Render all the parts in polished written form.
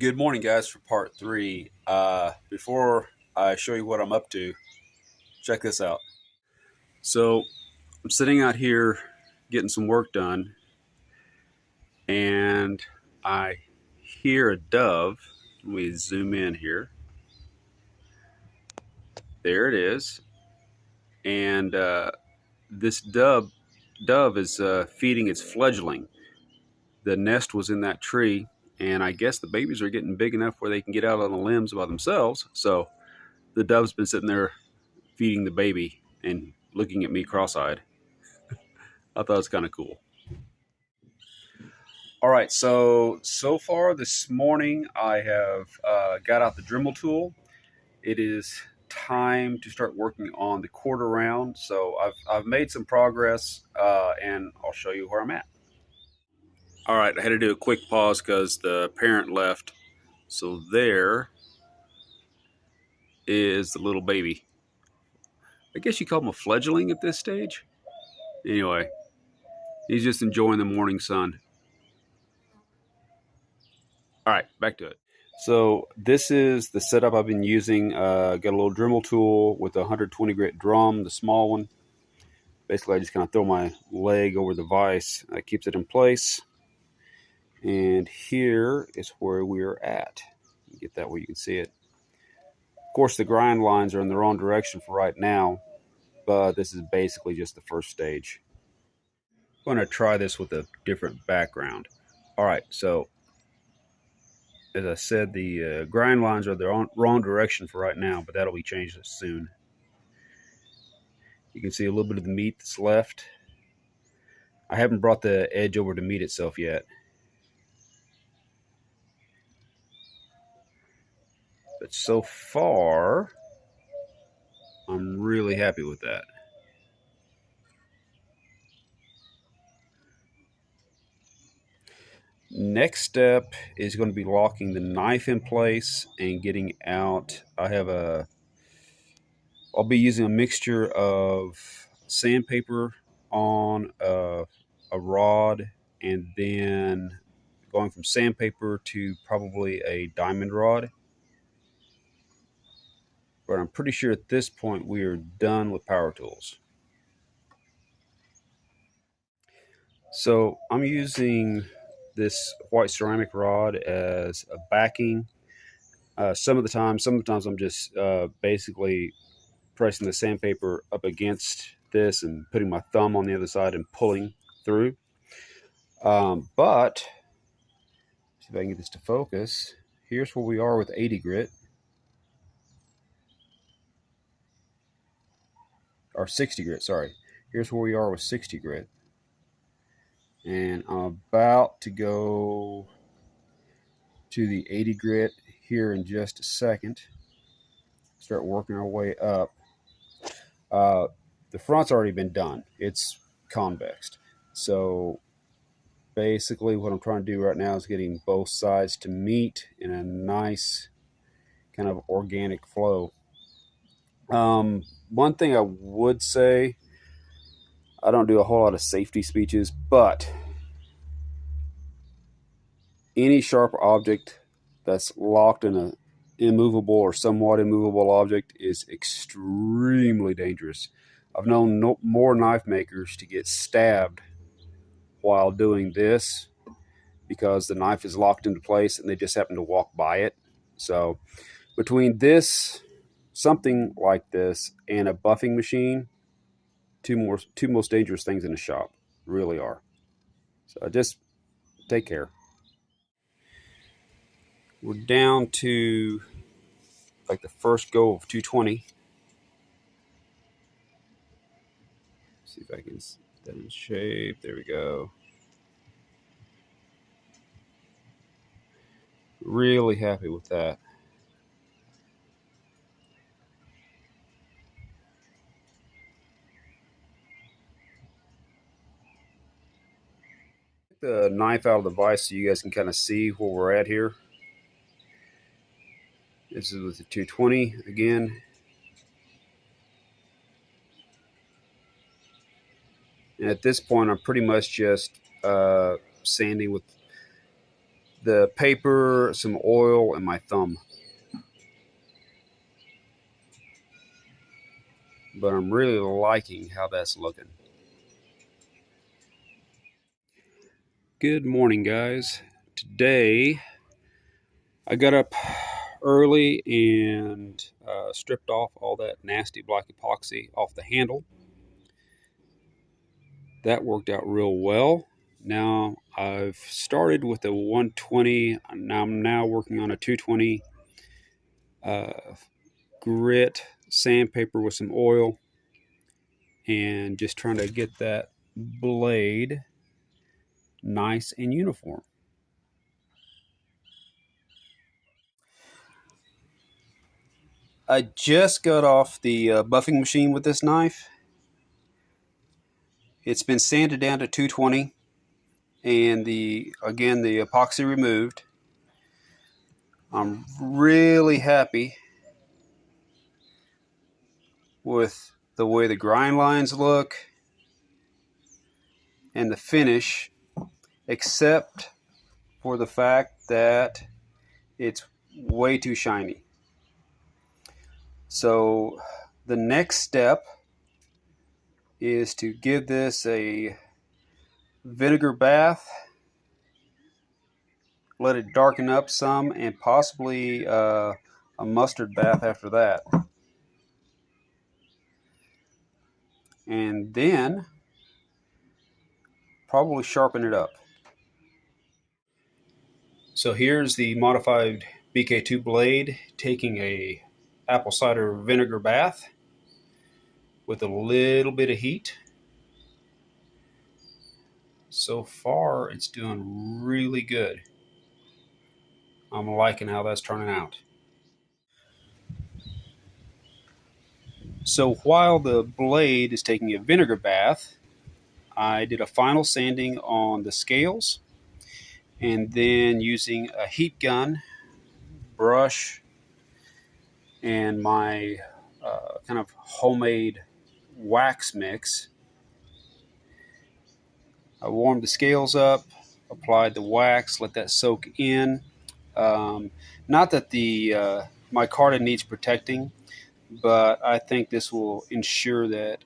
Good morning, guys, for part three. Before I show you what I'm up to, check this out. So I'm sitting out here getting some work done, and I hear a dove. Let me zoom in here. There it is. And this dove is feeding its fledgling. The nest was in that tree, and I guess the babies are getting big enough where they can get out on the limbs by themselves. So the dove's been sitting there feeding the baby and looking at me cross-eyed. I thought it was kind of cool. All right, so far this morning I have got out the Dremel tool. It is time to start working on the quarter round. So I've made some progress, and I'll show you where I'm at. All right, I had to do a quick pause because the parent left. So there is the little baby. I guess you call him a fledgling at this stage. Anyway, he's just enjoying the morning sun. All right, back to it. So this is the setup I've been using. Got a little Dremel tool with a 120 grit drum, the small one. Basically, I just kind of throw my leg over the vise. That keeps it in place. And here is where we're at. Get that where you can see it. Of course, the grind lines are in the wrong direction for right now, but this is basically just the first stage. I'm going to try this with a different background. All right, so as I said, the grind lines are the wrong direction for right now, but that'll be changed soon. You can see a little bit of the meat that's left. I haven't brought the edge over to meat itself yet. But so far, I'm really happy with that. Next step is going to be locking the knife in place and getting out. I'll be using a mixture of sandpaper on a rod, and then going from sandpaper to probably a diamond rod. But I'm pretty sure at this point we are done with power tools. So I'm using this white ceramic rod as a backing. Sometimes I'm just basically pressing the sandpaper up against this and putting my thumb on the other side and pulling through. But see if I can get this to focus. Here's where we are with 80 grit. Or 60 grit, sorry. Here's where we are with 60 grit. And I'm about to go to the 80 grit here in just a second. Start working our way up. The front's already been done. It's convexed. So basically what I'm trying to do right now is getting both sides to meet in a nice kind of organic flow. One thing I would say, I don't do a whole lot of safety speeches, but any sharp object that's locked in a immovable or somewhat immovable object is extremely dangerous. I've known more knife makers to get stabbed while doing this because the knife is locked into place and they just happen to walk by it. So between this, something like this, and a buffing machine, two most dangerous things in a shop, really are. So just take care. We're down to like the first go of 220. See if I can get that in shape. There we go. Really happy with that. Take the knife out of the vise so you guys can kind of see where we're at here. This is with the 220 again. And at this point, I'm pretty much just sanding with the paper, some oil, and my thumb. But I'm really liking how that's looking. Good morning, guys. Today I got up early and stripped off all that nasty black epoxy off the handle. That worked out real well. Now I've started with a 120. I'm now working on a 220 grit sandpaper with some oil, and just trying to get that blade nice and uniform. I just got off the buffing machine with this knife. It's been sanded down to 220, and the epoxy removed. I'm really happy with the way the grind lines look and the finish, except for the fact that it's way too shiny. So the next step is to give this a vinegar bath, let it darken up some, and possibly a mustard bath after that. And then probably sharpen it up. So here's the modified BK2 blade taking a apple cider vinegar bath with a little bit of heat. So far it's doing really good. I'm liking how that's turning out. So while the blade is taking a vinegar bath, I did a final sanding on the scales, and then using a heat gun, brush, and my kind of homemade wax mix, I warmed the scales up, applied the wax, let that soak in. Not that the micarta needs protecting, but I think this will ensure that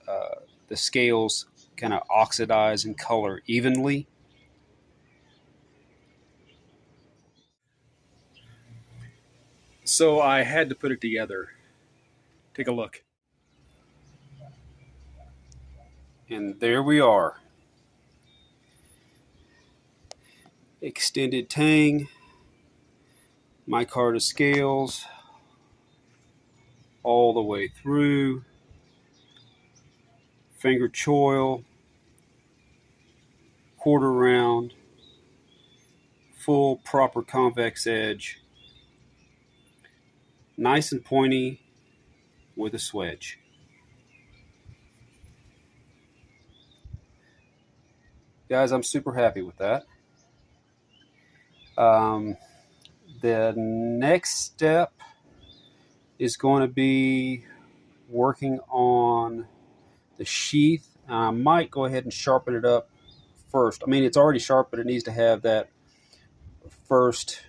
the scales kind of oxidize and color evenly. So I had to put it together. Take a look. And there we are. Extended tang, micarta scales, all the way through, finger choil, quarter round, full proper convex edge, nice and pointy with a swedge. Guys, I'm super happy with that. The next step is going to be working on the sheath. I might go ahead and sharpen it up first. I mean, it's already sharp, but it needs to have that first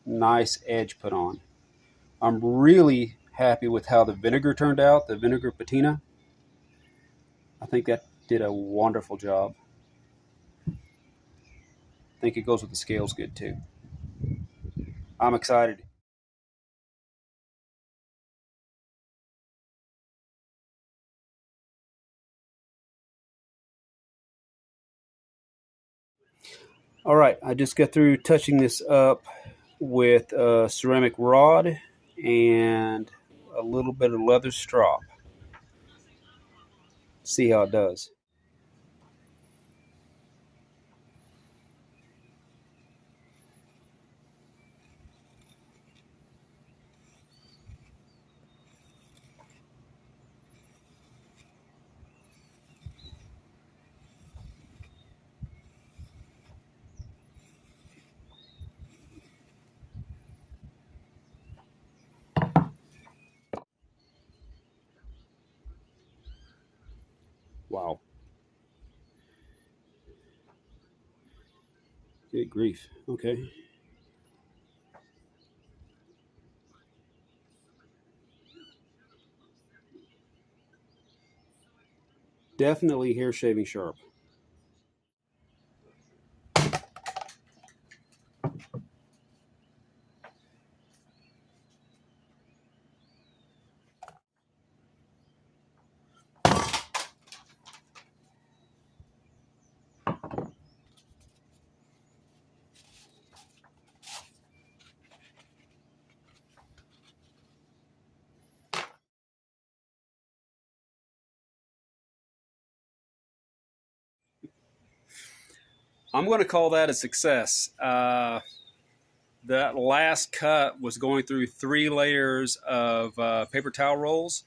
nice edge put on. I'm really happy with how the vinegar turned out, the vinegar patina. I think that did a wonderful job. I think it goes with the scales good too. I'm excited. All right, I just got through touching this up with a ceramic rod and a little bit of leather strop. See how it does. Wow. Good grief. Okay. definitely hair shaving sharp. I'm going to call that a success. That last cut was going through 3 layers of paper towel rolls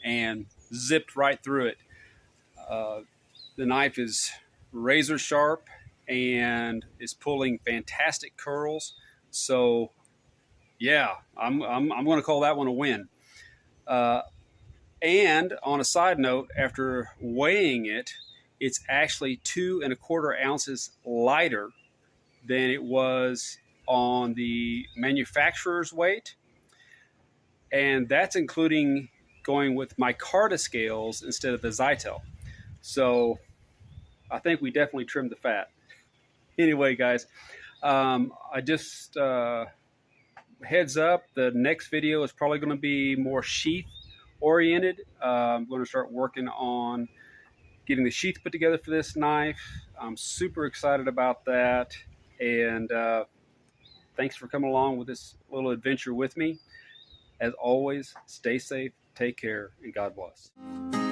and zipped right through it. The knife is razor sharp and is pulling fantastic curls. So, yeah, I'm going to call that one a win. And on a side note, after weighing it, it's actually 2¼ ounces lighter than it was on the manufacturer's weight. And that's including going with micarta scales instead of the Zytel. So I think we definitely trimmed the fat. Anyway, guys, I just heads up, the next video is probably going to be more sheath oriented. I'm going to start working on getting the sheath put together for this knife. I'm super excited about that. And thanks for coming along with this little adventure with me. As always, stay safe, take care, and God bless.